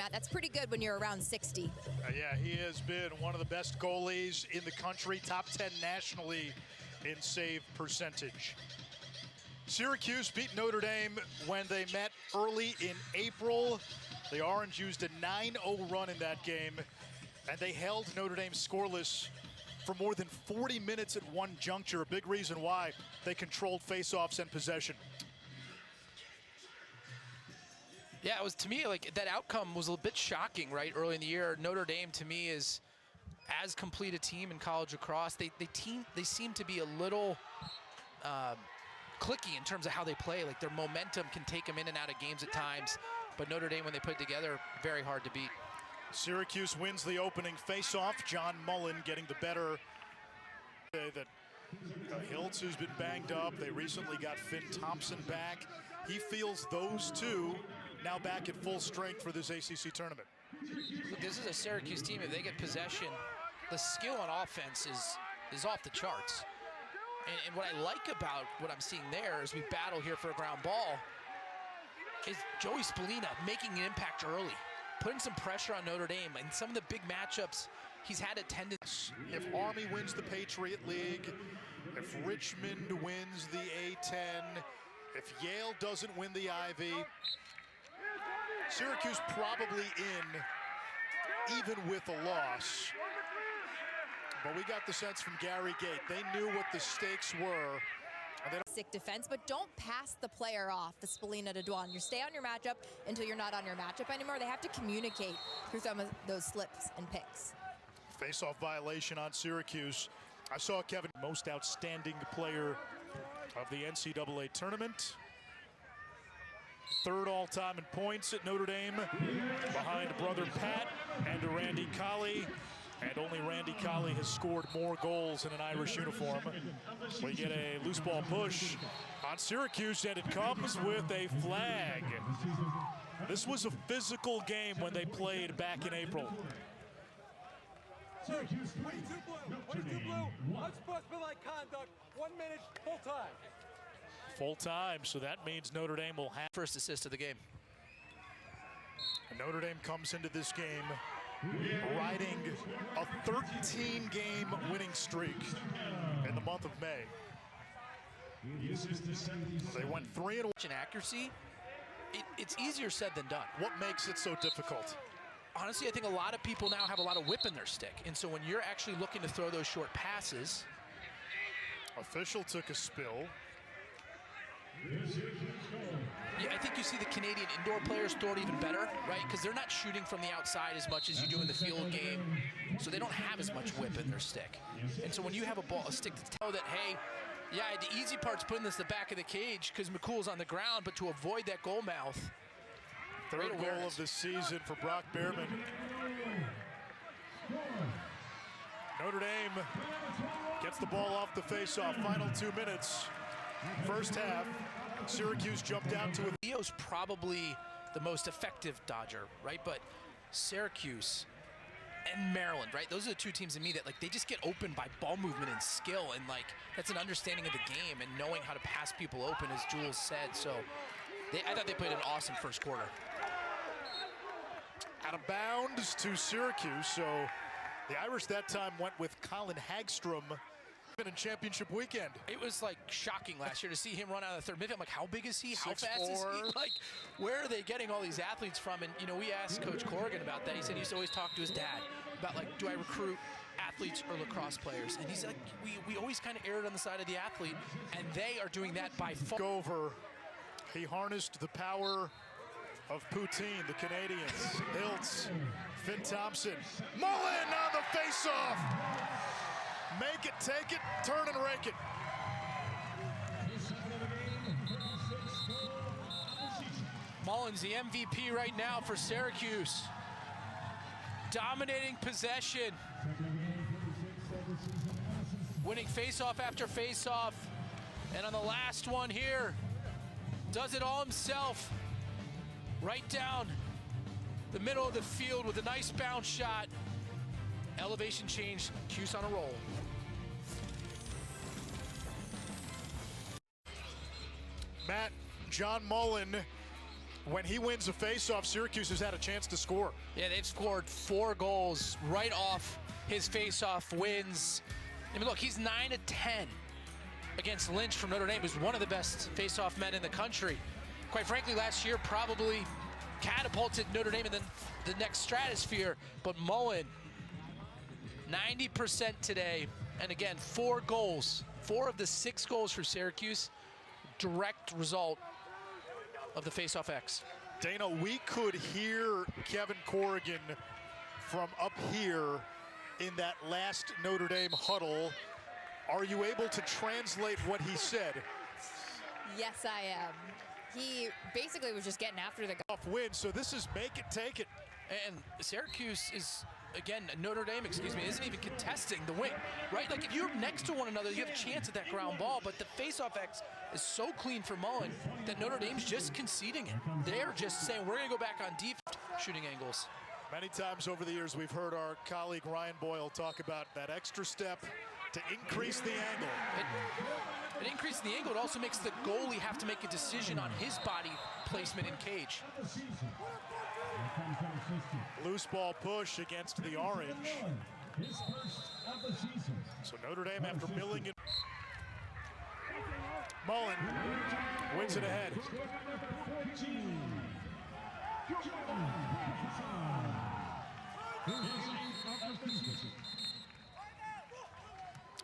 Matt. That's pretty good when you're around 60. Yeah, he has been one of the best goalies in the country, top 10 nationally in save percentage. Syracuse beat Notre Dame when they met early in April. The Orange used a 9-0 run in that game, and they held Notre Dame scoreless for more than 40 minutes at one juncture. A big reason why they controlled faceoffs and possession. Yeah, it was, to me, like, that outcome was a little bit shocking, right? Early in the year, Notre Dame, to me, is as complete a team in college lacrosse. They seem to be a little clicky in terms of how they play. Like, their momentum can take them in and out of games at times. But Notre Dame, when they put it together, very hard to beat. Syracuse wins the opening faceoff. John Mullen getting the better. That Hiltz, who's been banged up. They recently got Finn Thompson back. He feels those two now back at full strength for this ACC tournament. Look, this is a Syracuse team. If they get possession, the skill on offense is off the charts. And what I like about what I'm seeing there as we battle here for a ground ball is Joey Spallina making an impact early, putting some pressure on Notre Dame. And some of the big matchups he's had attendance. If Army wins the Patriot League, if Richmond wins the A-10, if Yale doesn't win the Ivy, Syracuse probably in, even with a loss. But we got the sense from Gary Gate. They knew what the stakes were. Sick defense, but don't pass the player off, the Spallina to Dwan. You stay on your matchup until you're not on your matchup anymore. They have to communicate through some of those slips and picks. Face-off violation on Syracuse. I saw Kevin, most outstanding player of the NCAA tournament. Third all-time in points at Notre Dame, behind brother Pat and Randy Colley. And only Randy Colley has scored more goals in an Irish uniform. We get a loose ball push on Syracuse, and it comes with a flag. This was a physical game when they played back in April. Syracuse, 22 blue, 22 blue, unsportsmanlike conduct, 1 minute, full time. Full time, so that means Notre Dame will have First assist of the game. And Notre Dame comes into this game riding a 13-game winning streak in the month of May. They went 3-1. In accuracy, it's easier said than done. What makes it so difficult? Honestly, I think a lot of people now have a lot of whip in their stick. And so when you're actually looking to throw those short passes. Official took a spill. Yeah, I think you see the Canadian indoor players throw it even better, right? Because they're not shooting from the outside as much as you do in the field game, so they don't have as much whip in their stick. And so when you have a stick to tell that, hey, yeah, the easy part's putting this in the back of the cage because McCool's on the ground, but to avoid that goal mouth. Third goal of the season for Brock Behrman. Notre Dame gets the ball off the faceoff. Final 2 minutes. First half, Syracuse jumped out to a... Leo's probably the most effective Dodger, right? But Syracuse and Maryland, right? Those are the two teams to me that, like, they just get open by ball movement and skill, and, like, that's an understanding of the game and knowing how to pass people open, as Jules said. So I thought they played an awesome first quarter. Out of bounds to Syracuse, so the Irish that time went with Colin Hagstrom in championship weekend. It was like shocking last year to see him run out of the third midfield. I'm like, how big is he? How 6'4". fast is he? Like, where are they getting all these athletes from? And, you know, we asked Coach Corrigan about that. He said he used to always talk to his dad about, like, do I recruit athletes or lacrosse players? And he's like, we always kind of erred on the side of the athlete, and they are doing that by far. Over, he harnessed the power of Poutine, the Canadians. Hiltz, Finn Thompson, Mullen on the face-off. Make it, take it, turn and rake it. Mullen's the MVP right now for Syracuse. Dominating possession. Winning face-off after face-off. And on the last one here, does it all himself. Right down the middle of the field with a nice bounce shot. Elevation change, Cuse on a roll. Matt, John Mullen When he wins a faceoff, Syracuse has had a chance to score. Yeah, they've scored 4 goals right off his faceoff wins. I mean, look, he's 9 of 10 against Lynch from Notre Dame, who's one of the best faceoff men in the country. Quite frankly, last year probably catapulted Notre Dame in the next stratosphere, but Mullen, 90% today, and again, 4 goals. 4 of the 6 goals for Syracuse, direct result of the faceoff X. Dana, we could hear Kevin Corrigan from up here in that last Notre Dame huddle. Are you able to translate what he said? Yes, I am. He basically was just getting after the off win, so this is make it, take it. And Syracuse is, again, Notre Dame, excuse me, isn't even contesting the wing, right? Like, if you're next to one another, you have a chance at that ground ball, but the faceoff X is so clean for Mullen that Notre Dame's just conceding it. They're just saying, we're going to go back on defense, shooting angles. Many times over the years, we've heard our colleague Ryan Boyle talk about that extra step to increase the angle. It increases the angle. It also makes the goalie have to make a decision on his body placement in cage. Loose ball push against the orange. So Notre Dame, after milling it, Mullen wins it ahead.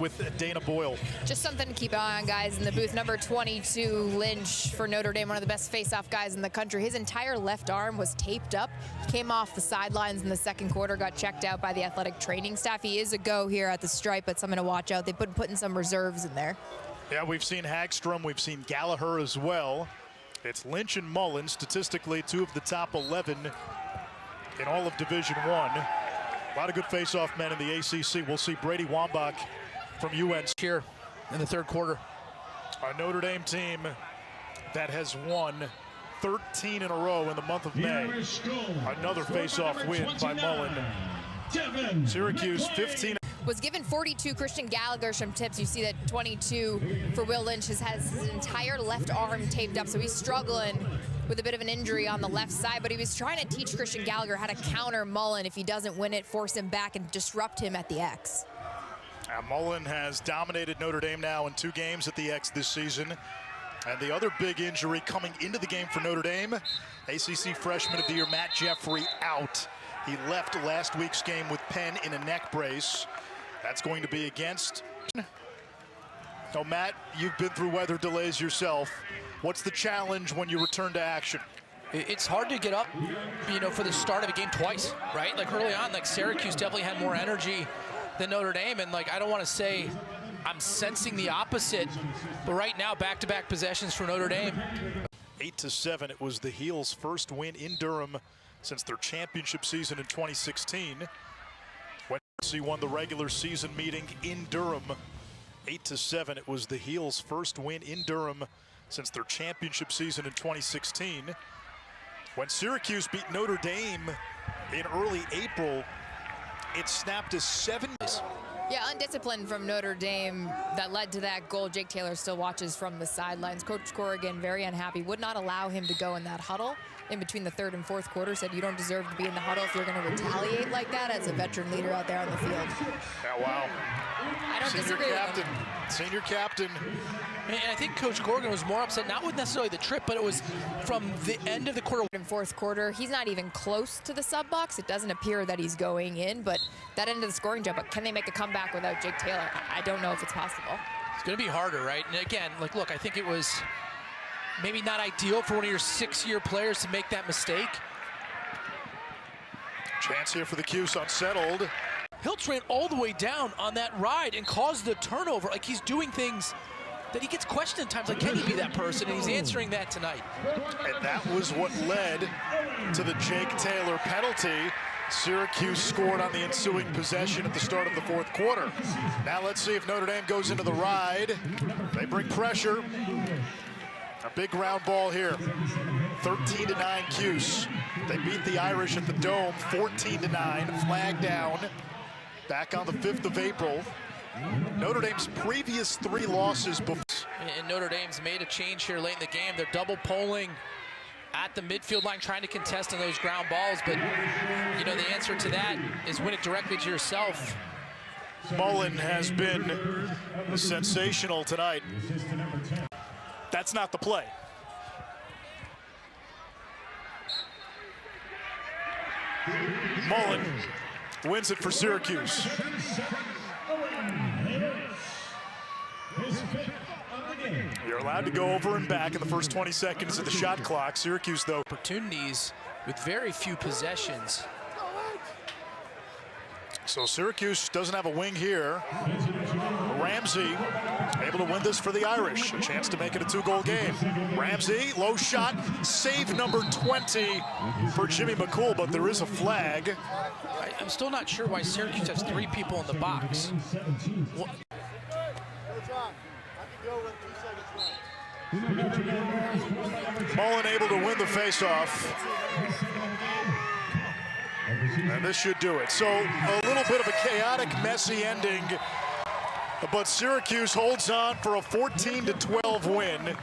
With Dana Boyle. Just something to keep an eye on, guys, in the booth. Number 22, Lynch for Notre Dame, one of the best face-off guys in the country. His entire left arm was taped up. Came off the sidelines in the second quarter, got checked out by the athletic training staff. He is a go here at the stripe, but something to watch out. They've been putting some reserves in there. Yeah, we've seen Hagstrom, we've seen Gallaher as well. It's Lynch and Mullen, statistically 2 of the top 11 in all of Division I. A lot of good face-off men in the ACC. We'll see Brady Wambach from UNC here in the third quarter. A Notre Dame team that has won 13 in a row in the month of May. Another face-off win by Mullen. Syracuse 15. Was given 42. Christian Gallaher some tips. You see that 22 for Will Lynch has his entire left arm taped up, so he's struggling with a bit of an injury on the left side, but he was trying to teach Christian Gallaher how to counter Mullen if he doesn't win it, force him back, and disrupt him at the X. Mullen has dominated Notre Dame now in 2 games at the X this season. And the other big injury coming into the game for Notre Dame, ACC Freshman of the Year Matt Jeffrey out. He left last week's game with Penn in a neck brace. That's going to be against. Now, Matt, you've been through weather delays yourself. What's the challenge when you return to action? It's hard to get up, you know, for the start of a game twice, right? Like early on, like Syracuse definitely had more energy than Notre Dame, and like I don't want to say I'm sensing the opposite, but right now back-to-back possessions for Notre Dame. 8-7. It was the Heels' first win in Durham since their championship season in 2016. When UNC won the regular season meeting in Durham, 8-7. It was the Heels' first win in Durham since their championship season in 2016. When Syracuse beat Notre Dame in early April, it snapped a 7. Yeah, undisciplined from Notre Dame that led to that goal. Jake Taylor still watches from the sidelines. Coach Corrigan, very unhappy, would not allow him to go in that huddle in between the third and fourth quarter. Said you don't deserve to be in the huddle if you're going to retaliate like that as a veteran leader out there on the field. Yeah, wow. I don't disagree with him. Senior captain. And I think Coach Corrigan was more upset, not with necessarily the trip, but it was from the end of the quarter. In fourth quarter, he's not even close to the sub box. It doesn't appear that he's going in, but that end of the scoring jump, but can they make a comeback without Jake Taylor? I don't know if it's possible. It's going to be harder, right? And again, like, look, I think it was maybe not ideal for one of your 6-year players to make that mistake. Chance here for the Cuse, unsettled. Hiltz ran all the way down on that ride and caused the turnover. Like, he's doing things that he gets questioned at times, like, can he be that person? And he's answering that tonight. And that was what led to the Jake Taylor penalty. Syracuse scored on the ensuing possession at the start of the fourth quarter. Now let's see if Notre Dame goes into the ride. They bring pressure. A big ground ball here. 13-9 Cuse. They beat the Irish at the Dome 14-9. Flag down. Back on the 5th of April. Notre Dame's previous 3 losses before. And Notre Dame's made a change here late in the game. They're double polling at the midfield line trying to contest on those ground balls, but you know the answer to that is win it directly to yourself. Mullen has been sensational tonight. That's not the play. Mullen wins it for Syracuse. You're allowed to go over and back in the first 20 seconds of the shot clock. Syracuse, though, Opportunities with very few possessions. so Syracuse doesn't have a wing here. Ramsey able to win this for the Irish. A chance to make it a 2-goal game. Ramsey, low shot, save number 20 for Jimmy McCool, but there is a flag. I'm still not sure why Syracuse has 3 people in the box. Mullen able to win the faceoff. And this should do it. So a little bit of a chaotic, messy ending, but Syracuse holds on for a 14-12 win.